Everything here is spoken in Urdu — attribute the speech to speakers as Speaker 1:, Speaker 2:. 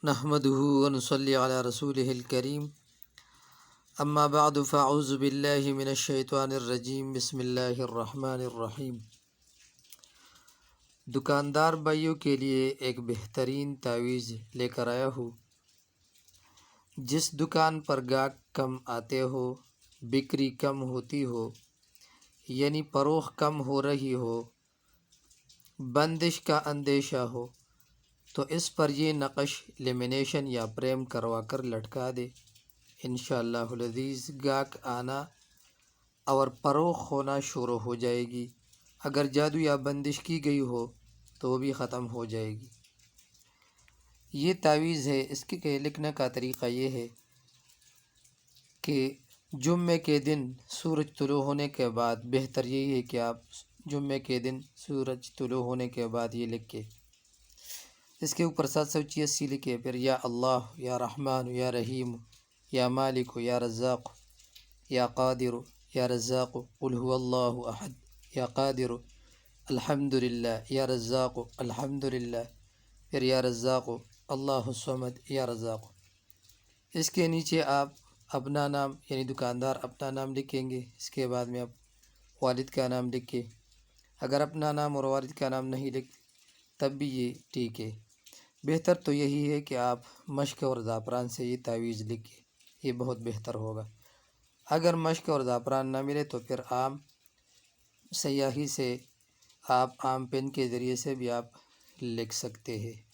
Speaker 1: نحمده ونصلي على رسوله الكريم اما بعد فاعوذ بالله من الشیطان الرجیم بسم اللہ الرحمن الرحیم۔ دکاندار بھائیوں کے لیے ایک بہترین تعویذ لے کر آیا ہوں۔ جس دکان پر گاہک کم آتے ہو، بکری کم ہوتی ہو، یعنی فروخت کم ہو رہی ہو، بندش کا اندیشہ ہو، تو اس پر یہ نقش لیمینیشن یا فریم کروا کر لٹکا دے۔ انشاءاللہ العزیز گاہک آنا اور فروخت ہونا شروع ہو جائے گی۔ اگر جادو یا بندش کی گئی ہو تو وہ بھی ختم ہو جائے گی۔ یہ تعویذ ہے، اس کے لکھنے کا طریقہ یہ ہے کہ جمعے کے دن سورج طلوع ہونے کے بعد، بہتر یہی ہے کہ آپ جمعے کے دن سورج طلوع ہونے کے بعد یہ لکھ کے اس کے اوپر 786 لکھے، پھر یا اللہ، یا رحمان، یا رحیم، یا مالک، یا رزاق، یا قادر، یا رزاق، قل هو اللہ احد، یا قادر، الحمدللہ، یا رزاق، الحمدللہ، پھر یا رزاق، اللہ الصمد، یا رزاق۔ اس کے نیچے آپ اپنا نام یعنی دکاندار اپنا نام لکھیں گے۔ اس کے بعد میں آپ والد کا نام لکھیں۔ اگر اپنا نام اور والد کا نام نہیں لکھ تب بھی یہ ٹھیک ہے۔ بہتر تو یہی ہے کہ آپ مشق اور زعفران سے یہ تعویذ لکھیں، یہ بہت بہتر ہوگا۔ اگر مشق اور زعفران نہ ملے تو پھر عام سیاہی سے آپ عام پین کے ذریعے سے بھی آپ لکھ سکتے ہیں۔